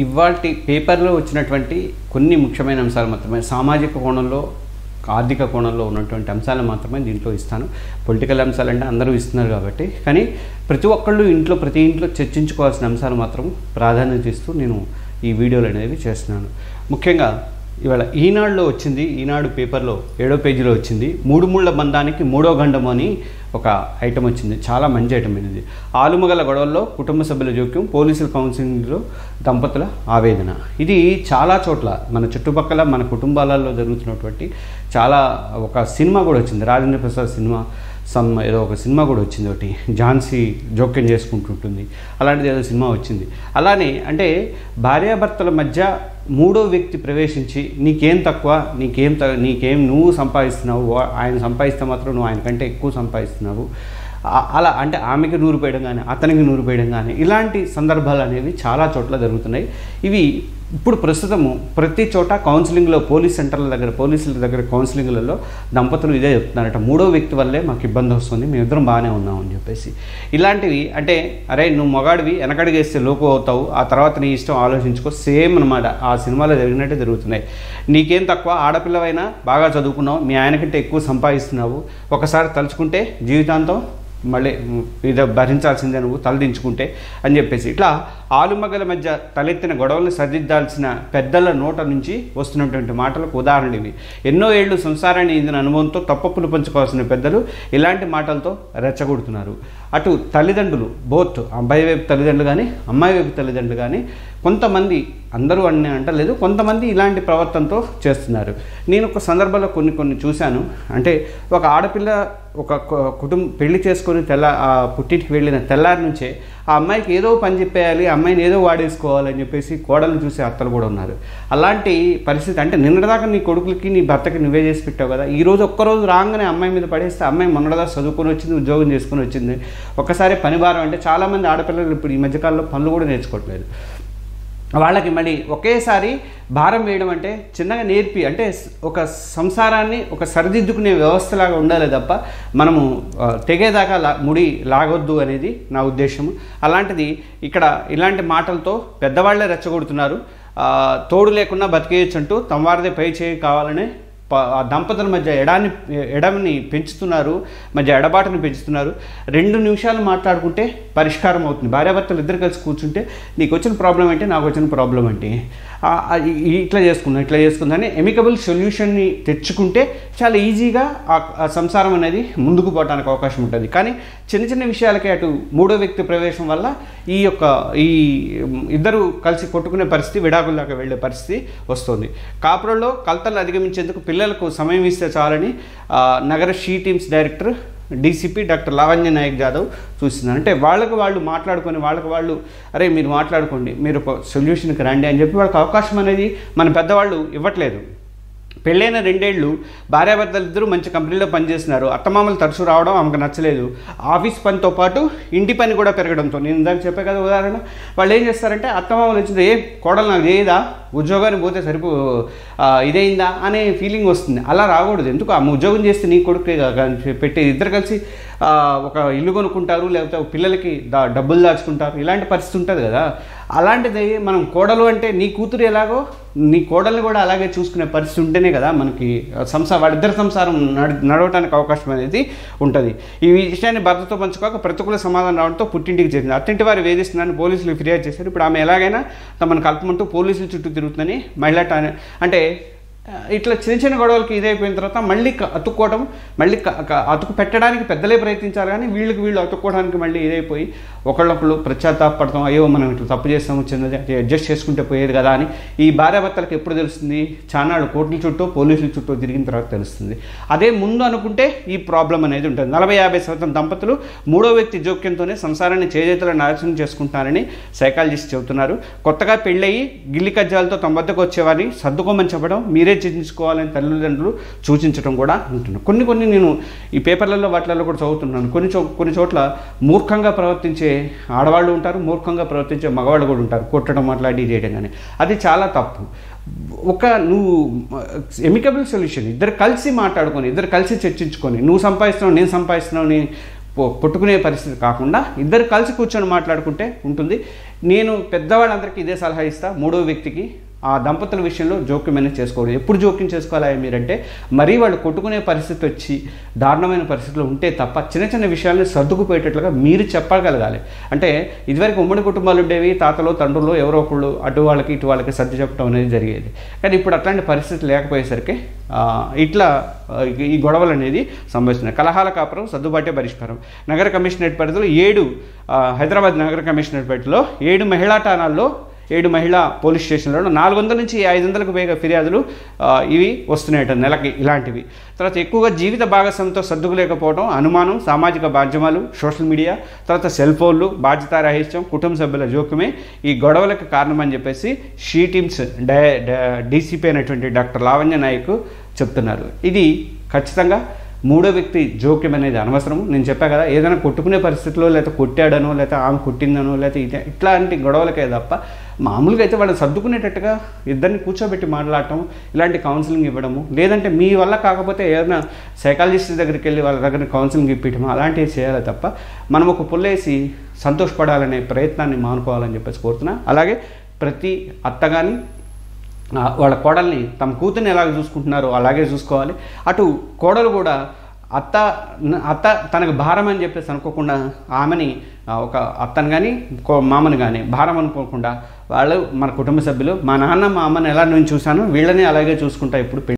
ఇవాల్టి పేపర్లో వచ్చినటువంటి కొన్ని ముఖ్యమైన అంశాలు మాత్రమే, సామాజిక కోణంలో ఆర్థిక కోణంలో ఉన్నటువంటి అంశాలు మాత్రమే దీంట్లో ఇస్తాను. పొలిటికల్ అంశాలు అంటే అందరూ ఇస్తున్నారు కాబట్టి, కానీ ప్రతి ఒక్కళ్ళు ప్రతి ఇంట్లో చర్చించుకోవాల్సిన అంశాలు మాత్రం ప్రాధాన్యత ఇస్తూ నేను ఈ వీడియోలు అనేవి చేస్తున్నాను. ముఖ్యంగా ఇవాళ ఈనాడులో వచ్చింది, ఈనాడు పేపర్లో 7వ పేజీలో వచ్చింది, మూడు ముళ్ళ బంధానికి మూడో గండం అని ఒక ఐటమ్ వచ్చింది. చాలా మంచి ఐటమ్ ఇది. ఆలుమగల గొడవల్లో కుటుంబ సభ్యుల జోక్యం, పోలీసుల కౌన్సిలింగ్లో దంపతుల ఆవేదన. ఇది చాలా చోట్ల మన చుట్టుపక్కల మన కుటుంబాలలో జరుగుతున్నటువంటి చాలా ఒక సినిమా కూడా వచ్చింది, రాజేంద్ర ప్రసాద్ సినిమా ఏదో ఒక సినిమా కూడా వచ్చింది, ఒకటి ఝాన్సీ జోక్యం చేసుకుంటుంటుంది, అలాంటిది ఏదో సినిమా వచ్చింది. అలానే అంటే భార్యాభర్తల మధ్య మూడో వ్యక్తి ప్రవేశించి నీకేం తక్కువ, నీకేం నువ్వు సంపాదిస్తున్నావు, ఆయన సంపాదిస్తే మాత్రం నువ్వు ఆయన కంటే ఎక్కువ సంపాదిస్తున్నావు, అలా అంటే ఆమెకి నూరు పోయడం కానీ అతనికి నూరు పోయడం కానీ ఇలాంటి సందర్భాలు అనేవి చాలా చోట్ల జరుగుతున్నాయి. ఇవి ఇప్పుడు ప్రస్తుతము ప్రతి చోట కౌన్సిలింగ్లో పోలీసుల దగ్గర కౌన్సిలింగ్లలో దంపతులు ఇదే చెప్తున్నారట, మూడో వ్యక్తి వల్లే మాకు ఇబ్బంది వస్తుంది, మేమిద్దరం బాగానే ఉన్నాం అని చెప్పేసి. ఇలాంటివి అంటే అరే నువ్వు మగాడివి వెనకడిగేస్తే లోపు అవుతావు, ఆ తర్వాత నీ ఇష్టం ఆలోచించుకో, సేమ్ అనమాట ఆ సినిమాలో జరిగినట్టే జరుగుతున్నాయి. నీకేం తక్కువ, ఆడపిల్లవైనా బాగా చదువుకున్నావు, మీ ఆయనకంటే ఎక్కువ సంపాదిస్తున్నావు, ఒకసారి తలుచుకుంటే జీవితాంతం మళ్ళీ ఇది భరించాల్సిందే నువ్వు తలదించుకుంటే అని చెప్పేసి ఇట్లా ఆలుమగల మధ్య తలెత్తిన గొడవలను సరిదిద్దాల్సిన పెద్దల నోట నుంచి వస్తున్నటువంటి మాటలకు ఉదాహరణ ఇవి. ఎన్నో ఏళ్ళు సంసారాన్ని ఇందిన అనుభవంతో తప్పప్పులు పంచుకోవాల్సిన పెద్దలు ఇలాంటి మాటలతో రెచ్చగొడుతున్నారు. అటు తల్లిదండ్రులు బోత్ అబ్బాయి వైపు తల్లిదండ్రులు కానీ అమ్మాయి వైపు తల్లిదండ్రులు కానీ కొంతమంది, అందరూ అని అంటలేదు, కొంతమంది ఇలాంటి ప్రవర్తనతో చేస్తున్నారు. నేను ఒక సందర్భంలో కొన్ని చూశాను. అంటే ఒక ఆడపిల్ల ఒక పెళ్లి చేసుకొని పుట్టింటికి వెళ్ళిన తెల్లారి నుంచే ఆ అమ్మాయికి ఏదో పని చెప్పేయాలి, అమ్మాయిని ఏదో వాడేసుకోవాలని చెప్పేసి కోడలను చూసే అత్తలు కూడా ఉన్నారు. అలాంటి పరిస్థితి అంటే నిన్నటిదాకా నీ కొడుకులకి నీ భర్తకి నువ్వే చేసి పెట్టావు కదా, ఈరోజు ఒక్కరోజు రాగానే అమ్మాయి మీద పడేస్తే అమ్మాయి మొన్నటిదాకా చదువుకొని వచ్చింది, ఉద్యోగం చేసుకొని వచ్చింది, ఒక్కసారి పని భారం. అంటే చాలామంది ఆడపిల్లలు ఇప్పుడు ఈ మధ్యకాలంలో పనులు కూడా నేర్చుకోవట్లేదు. వాళ్ళకి మళ్ళీ ఒకేసారి భారం వేయడం అంటే చిన్నగా నేర్పి, అంటే ఒక సంసారాన్ని ఒక సరిదిద్దుకునే వ్యవస్థలాగా ఉండాలి తప్ప మనము తెగేదాకా ముడి లాగొద్దు అనేది నా ఉద్దేశము. అలాంటిది ఇక్కడ ఇలాంటి మాటలతో పెద్దవాళ్లే రెచ్చగొడుతున్నారు. తోడు లేకుండా బతికేయచ్చు అంటూ తమవారిదే పై చేయి కావాలనే ఆ దంపతుల మధ్య ఎడమని పెంచుతున్నారు, మధ్య ఎడబాటుని పెంచుతున్నారు. 2 నిమిషాలు మాట్లాడుకుంటే పరిష్కారం అవుతుంది. భార్యాభర్తలు ఇద్దరు కలిసి కూర్చుంటే నీకు వచ్చిన ప్రాబ్లం ఏంటి, నాకు వచ్చిన ప్రాబ్లం ఏంటి, ఇట్లా చేసుకుందని ఎమికబుల్ సొల్యూషన్ని తెచ్చుకుంటే చాలా ఈజీగా ఆ సంసారం అనేది ముందుకు పోవడానికి అవకాశం ఉంటుంది. కానీ చిన్న విషయాలకే అటు మూడో వ్యక్తి ప్రవేశం వల్ల ఈ ఇద్దరు కలిసి కొట్టుకునే పరిస్థితి, విడాకుల దాకా వెళ్ళే పరిస్థితి వస్తుంది. కాపురంలో కలతలు అధిగమించేందుకు పిల్లలకు సమయం ఇస్తే చాలని నగర she teams director DCP doctor Lavanya Naik Jadhav చూస్తున్నారు. అంటే వాళ్ళకి వాళ్ళు మాట్లాడుకొని అరే మీరు మాట్లాడుకోండి, మీరు ఒక సొల్యూషన్కి రండి అని చెప్పి వాళ్ళకి అవకాశం అనేది మన పెద్దవాళ్ళు ఇవ్వట్లేదు. పెళ్ళైన 2 ఏళ్ళు భార్యాభర్తలు ఇద్దరు మంచి కంపెనీలో పనిచేస్తున్నారు. అత్తమామలు తరచూ రావడం ఆమెకు నచ్చలేదు. ఆఫీస్ పనితో పాటు ఇంటి పని కూడా పెరగడంతో, నేను ఇందాక చెప్పే కదా ఉదాహరణ, వాళ్ళు ఏం చేస్తారంటే అత్తమామలు వచ్చింది కోడలు నాకు చేయదా, ఉద్యోగానికి పోతే ఇదైందా అనే ఫీలింగ్ వస్తుంది. అలా రాకూడదు. ఎందుకు ఆమె ఉద్యోగం చేస్తే నీ కొడుకే పెట్టి ఇద్దరు కలిసి ఒక ఇల్లు కొనుక్కుంటారు, లేకపోతే పిల్లలకి డబ్బులు దాచుకుంటారు, ఇలాంటి పరిస్థితి ఉంటుంది కదా. అలాంటిది మనం కోడలు అంటే నీ కూతురు ఎలాగో నీ కోడల్ని కూడా అలాగే చూసుకునే పరిస్థితి ఉంటేనే కదా మనకి వాళ్ళిద్దరి సంసారం నడవడానికి అవకాశం అనేది ఉంటుంది. ఈ విషయాన్ని భర్తతో పంచుకోక ప్రతికూల సమాధానం రావడంతో పుట్టింటికి చేరింది. అత్తింటి వారు వేధిస్తున్నారని పోలీసులు ఫిర్యాదు చేశారు. ఇప్పుడు ఆమె ఎలాగైనా తమను కలపమంటూ పోలీసుల చుట్టూ తిరుగుతుందని మహిళ అంటే ఇట్లా చిన్న గొడవలకి ఇదైపోయిన తర్వాత మళ్ళీ అతుక్కోవడం, మళ్ళీ అతుకు పెట్టడానికి పెద్దలే ప్రయత్నించారు, కానీ వీళ్ళు అతుక్కోవడానికి మళ్ళీ ఇదైపోయి ఒకళ్ళొకళ్ళు పశ్చాత్తాపడతాం, అయ్యో మనం ఇట్లా తప్పు చేస్తాము, చిన్నది అడ్జస్ట్ చేసుకుంటే పోయేది కదా అని ఈ భార్యాభర్తలకు ఎప్పుడు తెలుస్తుంది, చానాళ్ళు కోర్టుల చుట్టూ పోలీసుల చుట్టూ తిరిగిన తర్వాత తెలుస్తుంది. అదే ముందు అనుకుంటే ఈ ప్రాబ్లం అనేది ఉంటుంది. 40-50% దంపతులు మూడో వ్యక్తి జోక్యంతోనే సంసారాన్ని చేజేతులను నాశనం చేసుకుంటారని సైకాలజిస్ట్ చెబుతున్నారు. కొత్తగా పెళ్ళయి గిల్లి కజ్జాలతో తమ వద్దకు వచ్చేవారిని సర్దుకోమని చెప్పడం, మీరే చర్చించుకోవాలని తల్లిదండ్రులు సూచించడం కూడా ఉంటున్నాను. కొన్ని నేను ఈ పేపర్లలో వాటిలలో కూడా చదువుతున్నాను. కొన్ని చోట్ల మూర్ఖంగా ప్రవర్తించే ఆడవాళ్ళు ఉంటారు, మూర్ఖంగా ప్రవర్తించే మగవాళ్ళు కూడా ఉంటారు, కొట్టడం మాట్లాడి చేయడం కానీ. అది చాలా తప్పు. నువ్వు ఎమికబుల్ సొల్యూషన్, ఇద్దరు కలిసి మాట్లాడుకొని, ఇద్దరు కలిసి చర్చించుకొని, నువ్వు సంపాదిస్తున్నావు నేను సంపాదిస్తున్నావు కొట్టుకునే పరిస్థితి కాకుండా ఇద్దరు కలిసి కూర్చొని మాట్లాడుకుంటే ఉంటుంది. నేను పెద్దవాళ్ళందరికీ ఇదే సలహా ఇస్తా, మూడో వ్యక్తికి ఆ దంపతుల విషయంలో జోక్యం అనేది చేసుకోకూడదు. ఎప్పుడు జోక్యం చేసుకోవాలి మీరంటే, మరీ వాళ్ళు కొట్టుకునే పరిస్థితి వచ్చి దారుణమైన పరిస్థితులు ఉంటే తప్ప చిన్న చిన్న విషయాలను సర్దుకుపోయేటట్లుగా మీరు చెప్పగలగాలి. అంటే ఇదివరకు ఉమ్మడి కుటుంబాలు ఉండేవి, తాతలో తండ్రులు ఎవరో ఒకళ్ళు అటు వాళ్ళకి ఇటు వాళ్ళకి సర్ది చెప్పడం అనేది జరిగేది. కానీ ఇప్పుడు అట్లాంటి పరిస్థితి లేకపోయేసరికి ఇట్లా ఈ గొడవలు అనేది సంభవిస్తున్నాయి. కలహాల కాపురం సర్దుబాటే పరిష్కారం. నగర కమిషనరేట్ పరిధిలో 7 హైదరాబాద్ నగర కమిషనరేట్ పరిధిలో 7 మహిళా ఠాణాల్లో 7 మహిళా పోలీస్ స్టేషన్లలో 400 నుంచి 500కు పైగా ఫిర్యాదులు ఇవి వస్తున్నాయట నెలకి ఇలాంటివి. తర్వాత ఎక్కువగా జీవిత భాగస్వామితో సర్దుకులేకపోవడం, అనుమానం, సామాజిక మాధ్యమాలు, సోషల్ మీడియా, తర్వాత సెల్ ఫోన్లు, బాధ్యతారాహిత్యం, కుటుంబ సభ్యుల జోక్యమే ఈ గొడవలకు కారణమని చెప్పేసి షీ టీమ్స్ డీసీపీ అయినటువంటి డాక్టర్ లావణ్య నాయక్ చెప్తున్నారు. ఇది ఖచ్చితంగా మూడో వ్యక్తి జోక్యం అనేది అనవసరం. నేను చెప్పా కదా, ఏదైనా కొట్టుకునే పరిస్థితిలో లేకపోతే కొట్టాడనో లేకపోతే ఆమె కొట్టిందనో లేకపోతే ఇట్లాంటి గొడవలకే తప్ప మామూలుగా అయితే వాళ్ళని సర్దుకునేటట్టుగా ఇద్దరిని కూర్చోబెట్టి మాట్లాడటం, ఇలాంటి కౌన్సిలింగ్ ఇవ్వడము, లేదంటే మీ వల్ల కాకపోతే ఏదైనా సైకాలజిస్ట్ దగ్గరికి వెళ్ళి వాళ్ళ దగ్గర కౌన్సిలింగ్ ఇప్పించడం అలాంటివి చేయాలి తప్ప మనం ఒక పుల్లేసి సంతోషపడాలనే ప్రయత్నాన్ని మానుకోవాలని చెప్పేసి కోరుతున్నా. అలాగే ప్రతి అత్త కానీ వాళ్ళ కోడల్ని తమ కూతుర్ని ఎలాగ చూసుకుంటున్నారో అలాగే చూసుకోవాలి. అటు కోడలు కూడా అత్త తనకు భారం అని చెప్పేసి అనుకోకుండా ఆమెని ఒక అత్తను కానీ మామని కానీ భారం అనుకోకుండా వాళ్ళు మన కుటుంబ సభ్యులు, మా నాన్న మా అమ్మని ఎలా నేను చూశాను వీళ్ళని అలాగే చూసుకుంటా ఇప్పుడు